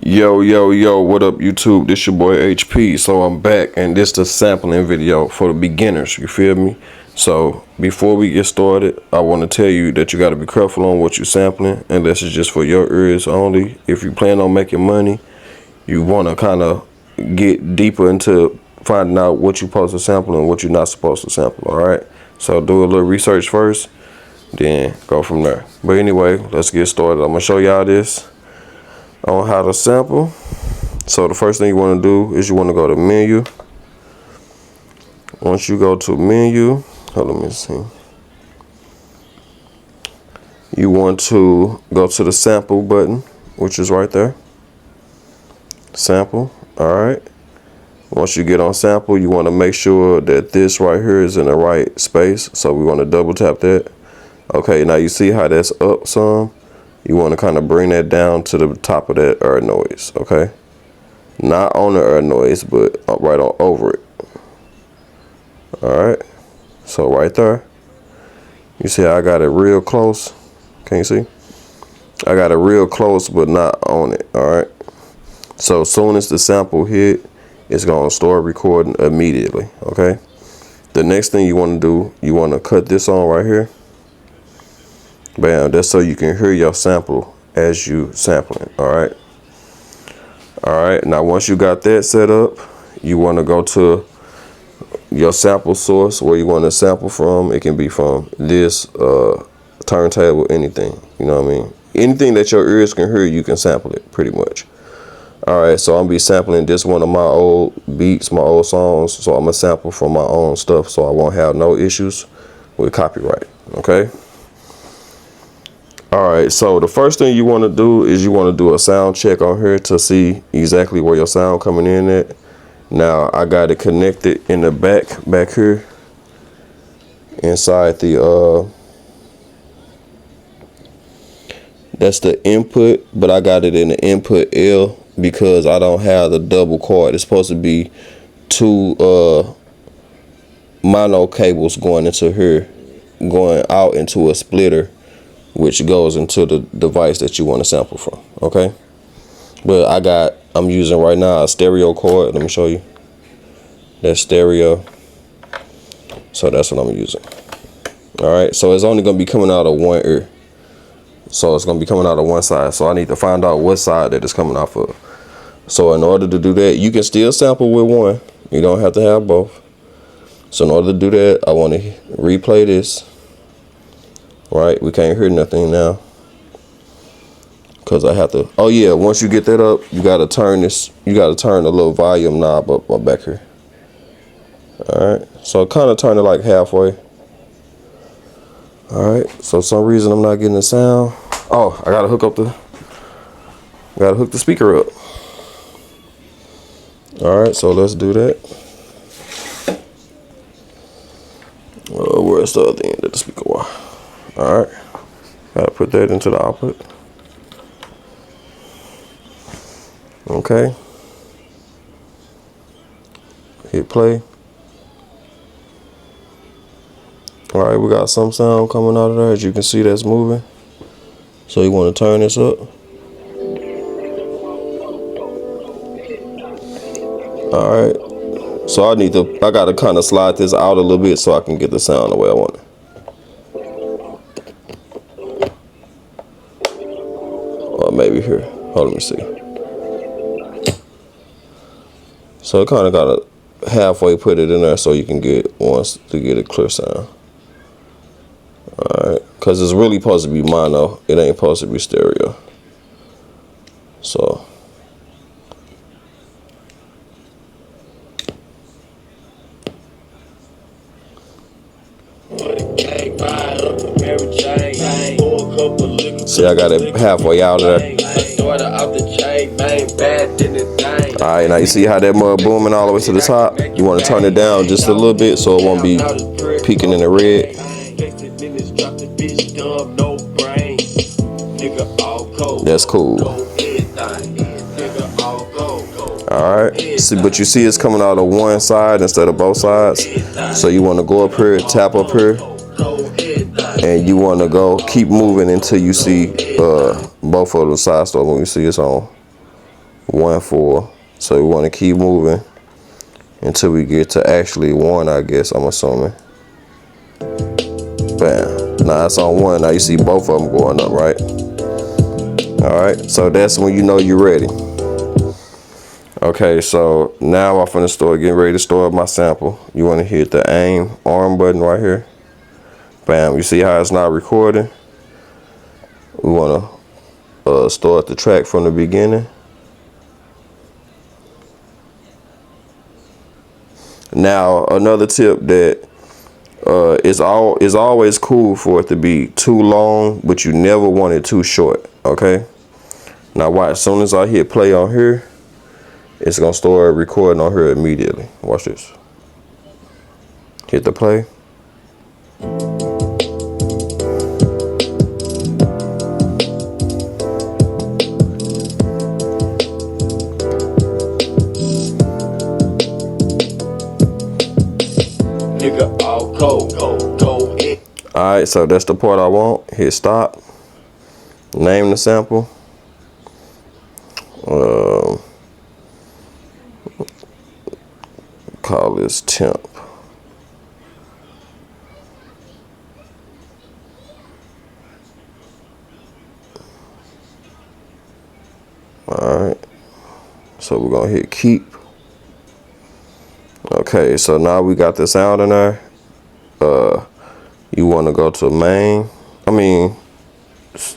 Yo, what up YouTube? This your boy HP. So I'm back and this the sampling video for the beginners, you feel me? So before we get started, I want to tell you that you got to be careful on what you're sampling, and this is just for your ears only. If you plan on making money, you want to kind of get deeper into finding out what you're supposed to sample and what you're not supposed to sample, alright? So do a little research first, then go from there. But anyway, let's get started. I'm going to show y'all this on how to sample. So the first thing you want to do is you want to go to menu. Once you go to menu, let me see. You want to go to the sample button, which is right there. Sample. All right. Once you get on sample, you want to make sure that this right here is in the right space. So we want to double tap that. Okay, now you see how that's up some. You want to kind of bring that down to the top of that air noise, okay? Not on the air noise, but right on over it. All right. So right there, you see I got it real close. Can you see? I got it real close, but not on it. All right. So as soon as the sample hit, it's gonna start recording immediately. Okay. The next thing you want to do, you want to cut this on right here. Bam, that's so you can hear your sample as you sampling. All right, now once you got that set up, you want to go to your sample source where you want to sample from. It can be from this turntable, anything, you know what I mean? Anything that your ears can hear, you can sample it pretty much. All right, so I'm gonna be sampling this one of my old beats, my old songs, so I'm gonna sample from my own stuff so I won't have no issues with copyright. Okay. All right, so the first thing you want to do is you want to do a sound check on here to see exactly where your sound coming in at. Now I got it connected in the back here inside the that's the input, but I got it in the input L because I don't have the double cord. It's supposed to be two mono cables going into here, going out into a splitter, which goes into the device that you want to sample from. Okay, but I'm using right now a stereo cord. Let me show you. That's stereo, so that's what I'm using. All right, so it's only gonna be coming out of one ear, so it's gonna be coming out of one side, so I need to find out what side that it's coming off of. So in order to do that, you can still sample with one, you don't have to have both. So in order to do that, I want to replay this. Right, we can't hear nothing now because I have to. Oh yeah, once you get that up, you gotta turn this. You gotta turn the little volume knob up back here. All right, so kind of turn it like halfway. All right, so for some reason I'm not getting the sound. Oh, I gotta hook the speaker up. All right, so let's do that. Where's the other end of the speaker wire? All right, gotta put that into the output. Okay, hit play. All right, we got some sound coming out of there. As you can see, that's moving. So you want to turn this up. All right, so I gotta kind of slide this out a little bit so I can get the sound the way I want it. Maybe here. Hold on, let me see. So I kind of gotta halfway put it in there so you can get a clear sound. All right, because it's really supposed to be mono. It ain't supposed to be stereo. So. See, I got it halfway out of there. Alright, now you see how that mud booming all the way to the top? You want to turn it down just a little bit so it won't be peeking in the red. That's cool. Alright, see, but you see it's coming out of one side instead of both sides. So you want to go up here, tap up here, and you want to keep moving until you see both of the sides start when you see it's on. 1-4. So we want to keep moving until we get to actually 1, I guess, I'm assuming. Bam. Now it's on 1. Now you see both of them going up, right? All right, so that's when you know you're ready. Okay, so now I'm finna start getting ready to store up my sample. You want to hit the aim arm button right here. Bam, you see how it's not recording? We want to start the track from the beginning. Now, another tip that is always cool for it to be too long, but you never want it too short, okay? Now watch, as soon as I hit play on here, it's gonna start recording on here immediately. Watch this. Hit the play. Nigga, all go in. Alright, so that's the part I want. Hit stop. Name the sample. Call this temp. Alright. So we're gonna hit keep. Okay, so now we got the sound in there. You want to go to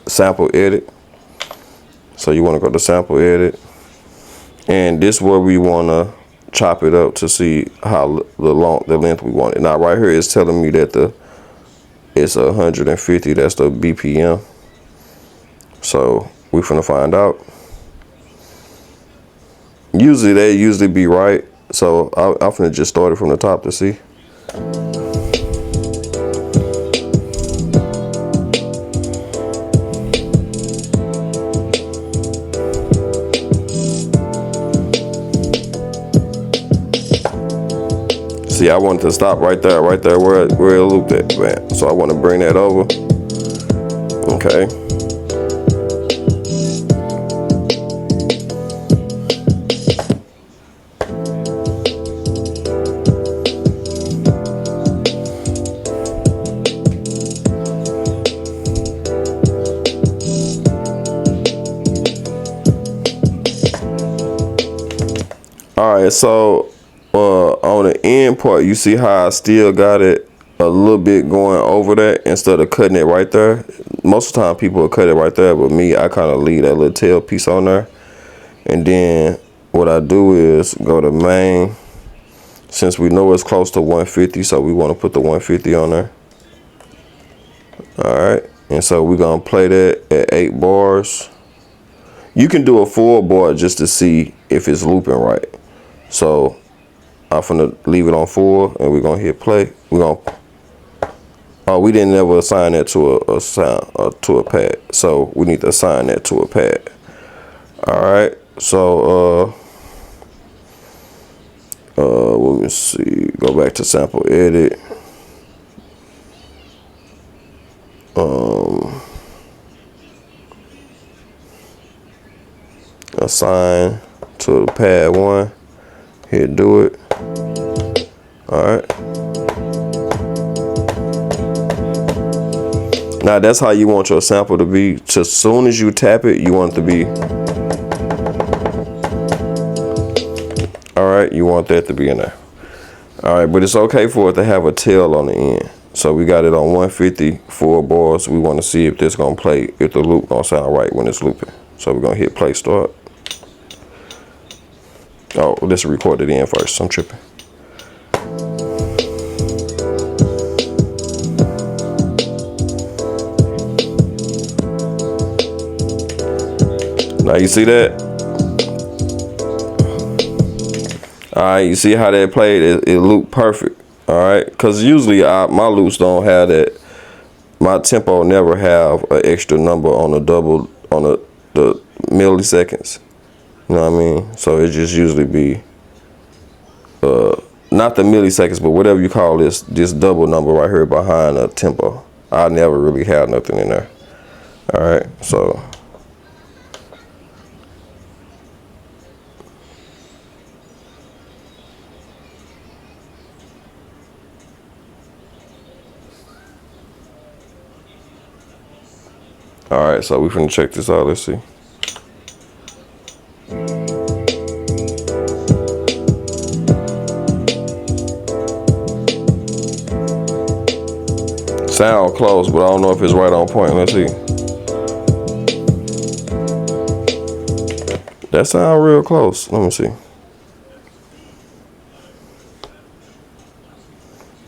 sample edit. So you want to go to sample edit, and this is where we want to chop it up to see how the length we want it. Now right here it's telling me that it's 150. That's the BPM. So we finna find out. Usually they be right. So I'm finna just start it from the top to see. See, I wanted to stop right there where it looped at, man. So I want to bring that over. Okay. All right, so on the end part, you see how I still got it a little bit going over that instead of cutting it right there. Most of the time people will cut it right there, but me, I kind of leave that little tail piece on there. And then what I do is go to main. Since we know it's close to 150, so we want to put the 150 on there. All right, and so we're gonna play that at 8 bars. You can do a full bar just to see if it's looping right. So I'm gonna leave it on 4, and we're gonna hit play. We didn't ever assign that to a pad, so we need to assign that to a pad. All right, so let me see. Go back to sample edit. Assign to pad 1. Hit do it. All right. Now that's how you want your sample to be. Just as soon as you tap it, you want it to be. All right, you want that to be in there. All right, but it's okay for it to have a tail on the end. So we got it on 150 4 bars. We want to see if this gonna play, if the loop gonna sound right when it's looping. So we're gonna hit play start. Oh, let's record it in first. I'm tripping. Now you see that? All right, you see how that played? It looped perfect. All right, because usually my loops don't have that. My tempo never have an extra number on the double on the milliseconds. You know what I mean? So it just usually be not the milliseconds, but whatever you call this double number right here behind a tempo. I never really had nothing in there. All right, so All right, so we finna check this out. Let's see. Sound close, but I don't know if it's right on point. Let's see. That sound real close. Let me see.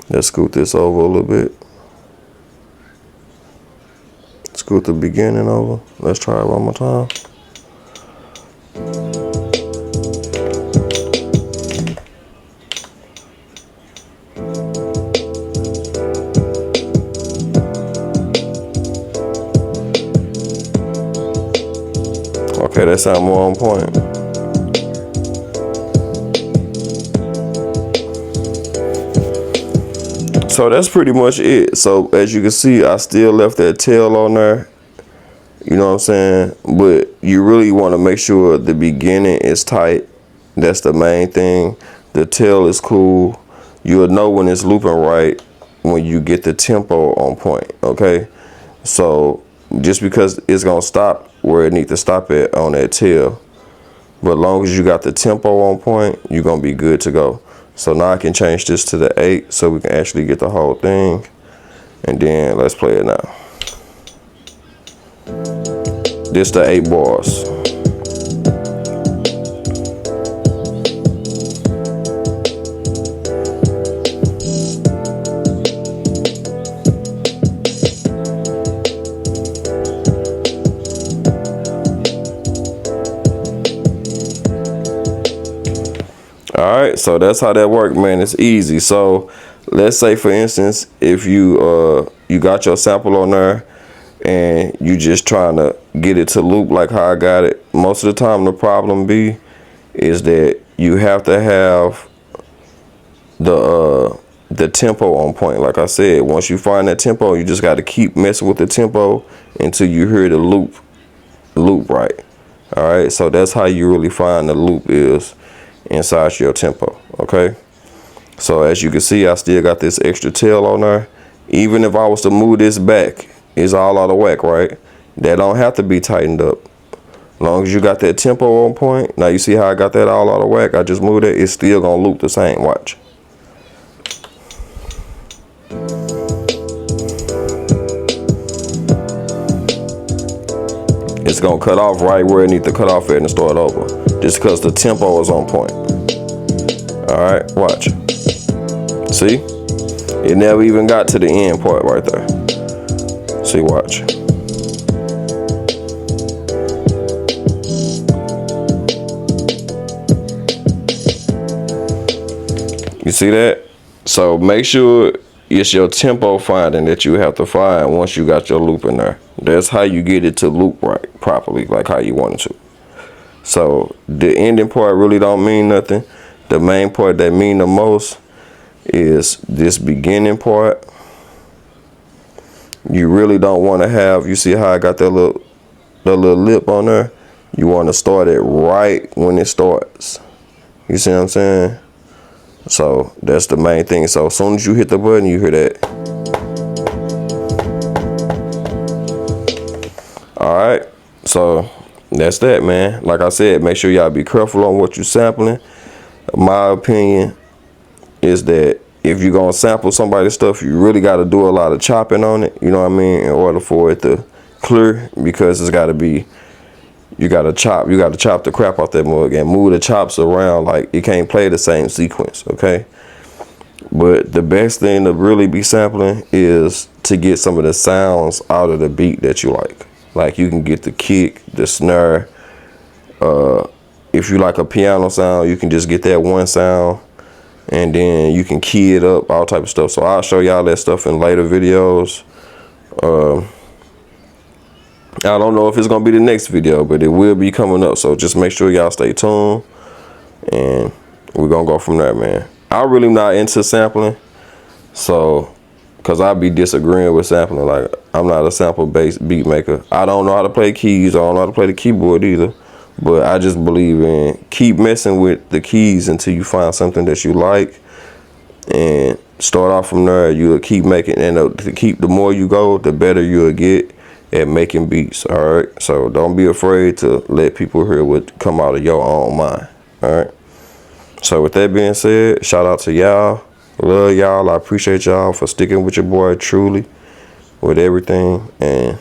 Let's scoot this over a little bit. Scoot the beginning over. Let's try it one more time. Okay, that sound more on point. So that's pretty much it. So as you can see, I still left that tail on there. You know what I'm saying? But you really want to make sure the beginning is tight. That's the main thing. The tail is cool. You'll know when it's looping right when you get the tempo on point, okay? So just because it's going to stop where it needs to stop at on that tail, but as long as you got the tempo on point, you're going to be good to go. So now I can change this to the 8 so we can actually get the whole thing. And then let's play it now. This the 8 bars. All right, so that's how that works, man. It's easy. So let's say, for instance, if you you got your sample on there and you just trying to get it to loop like how I got it, most of the time the problem is that you have to have the tempo on point. Like I said, once you find that tempo, you just got to keep messing with the tempo until you hear the loop right. All right, so that's how you really find the loop is inside your tempo. Okay, so as you can see, I still got this extra tail on there. Even if I was to move this back, it's all out of whack, right? That don't have to be tightened up. As long as you got that tempo on point. Now you see how I got that all out of whack? I just moved it. It's still gonna loop the same. Watch. It's gonna cut off right where it needs to cut off at and start over, just because the tempo is on point. All right, watch. See, it never even got to the end part right there. See, watch. You see that? So make sure it's your tempo finding that you have to find once you got your loop in there. That's how you get it to loop right properly, like how you want it to. So the ending part really don't mean nothing. The main part that mean the most is this beginning part. You really don't want to have, you see how I got that little lip on there? You want to start it right when it starts. You see what I'm saying? So that's the main thing. So as soon as you hit the button, you hear that. All right, so that's that, man. Like I said, make sure y'all be careful on what you're sampling. My opinion is that if you're gonna sample somebody's stuff, you really got to do a lot of chopping on it, you know what I mean, in order for it to clear, because it's got to be, you got to chop the crap out that mug and move the chops around. Like, it can't play the same sequence, okay? But the best thing to really be sampling is to get some of the sounds out of the beat that you like. Like, you can get the kick, the snare. If you like a piano sound, you can just get that one sound, and then you can key it up, all type of stuff. So I'll show y'all that stuff in later videos. I don't know if it's gonna be the next video, but it will be coming up. So just make sure y'all stay tuned, and we're gonna go from there, man. I'm really not into sampling, so because I be disagreeing with sampling. Like, I'm not a sample-based beat maker. I don't know how to play keys. I don't know how to play the keyboard either. But I just believe in keep messing with the keys until you find something that you like, and start off from there. You'll keep making, and the more you go, the better you'll get. at making beats. All right, so don't be afraid to let people hear what come out of your own mind. All right. So with that being said, shout out to y'all. Love y'all. I appreciate y'all for sticking with your boy truly with everything. And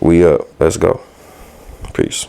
we up. Let's go. Peace.